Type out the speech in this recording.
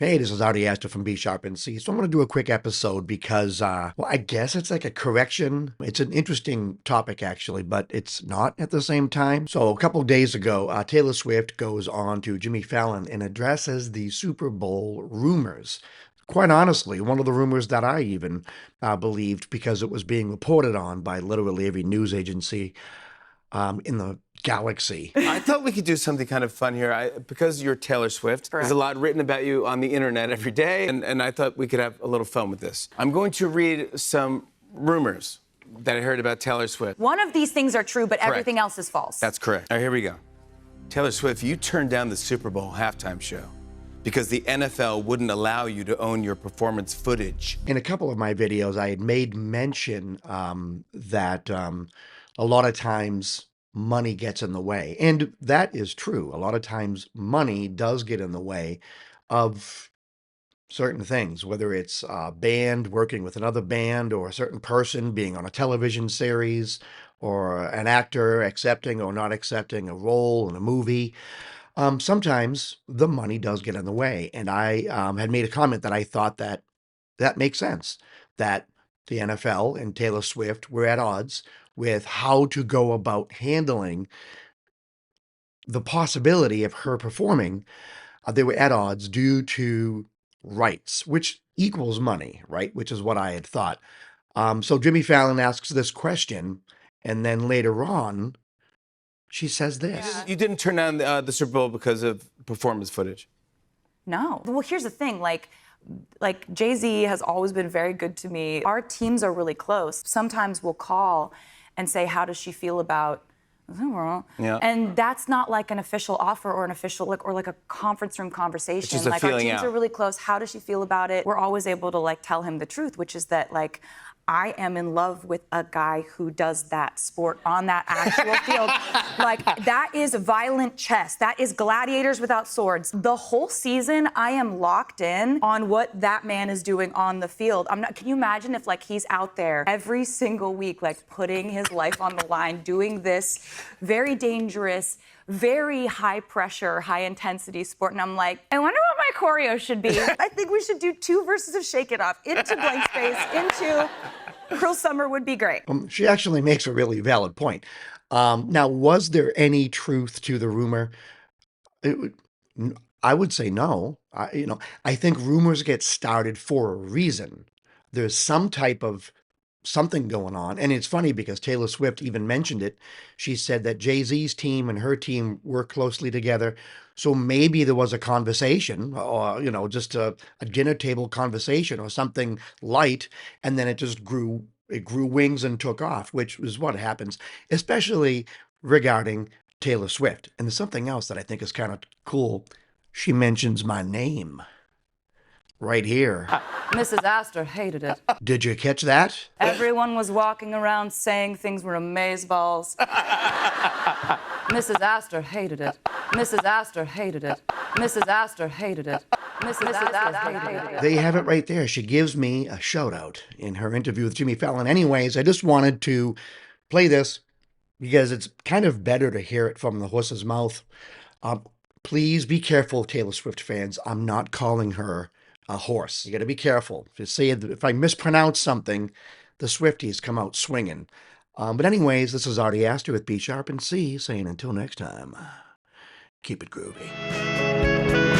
Hey, this is Artie Astor from B Sharp NC. So I'm going to do a quick episode because, well, I guess it's like a correction. It's an interesting topic, actually, but it's not at the same time. So a couple of days ago, Taylor Swift goes on to Jimmy Fallon and addresses the Super Bowl rumors. Quite honestly, one of the rumors that I even believed because it was being reported on by literally every news agency in the galaxy. I thought we could do something kind of fun here. Because you're Taylor Swift, there's a lot written about you on the internet every day, and I thought we could have a little fun with this. I'm going to read some rumors that I heard about Taylor Swift. One of these things are true, but Correct. everything else is false. That's correct. All right, here we go. Taylor Swift, you turned down the Super Bowl halftime show because the NFL wouldn't allow you to own your performance footage. In a couple of my videos, I had made mention that a lot of times money gets in the way. And that is true. A lot of times money does get in the way of certain things, whether it's a band working with another band or a certain person being on a television series or an actor accepting or not accepting a role in a movie. Sometimes the money does get in the way. And I had made a comment that I thought that that makes sense, that the NFL and Taylor Swift were at odds with how to go about handling the possibility of her performing. They were at odds due to rights, which equals money, right? Which is what I had thought. So Jimmy Fallon asks this question, and then later on, she says this. You didn't turn down the Super Bowl because of performance footage. No. Well, here's the thing, like Jay-Z has always been very good to me. Our teams are really close. Sometimes we'll call and say, how does she feel about Yeah. And that's not like an official offer or an official like a conference room conversation. It's just a Like our feeling teams out. are really close. How does she feel about it? We're always able to like tell him the truth, which is that like I am in love with a guy who does that sport on that actual field. Like that is violent chess. That is gladiators without swords. The whole season I am locked in on what that man is doing on the field. Can you imagine if like he's out there every single week like putting his life on the line, doing this very dangerous, very high pressure, high intensity sport. And I'm like, I wonder what my choreo should be. I think we should do 2 verses of Shake It Off into blank space, into Cruel Summer would be great. She actually makes a really valid point. Now, was there any truth to the rumor? I would say no. I think rumors get started for a reason. There's some type of something going on. And it's funny because Taylor Swift even mentioned it. She said that Jay-Z's team and her team work closely together. So maybe there was a conversation or, just a dinner table conversation or something light. And then it just grew wings and took off, which is what happens, especially regarding Taylor Swift. And there's something else that I think is kind of cool. She mentions my name right here. Mrs. Astor hated it. Did you catch that? Everyone was walking around saying things were amazeballs. Mrs. Astor hated it. Mrs. Astor hated it. Mrs. Astor hated it. Mrs. Astor hated it. There you have it right there. She gives me a shout out in her interview with Jimmy Fallon. Anyways, I just wanted to play this because it's kind of better to hear it from the horse's mouth. Please be careful, Taylor Swift fans. I'm not calling her a horse. You got to be careful. If I mispronounce something, the Swifties come out swinging. But anyways, this is Artie Astor with B Sharp and C saying until next time, keep it groovy.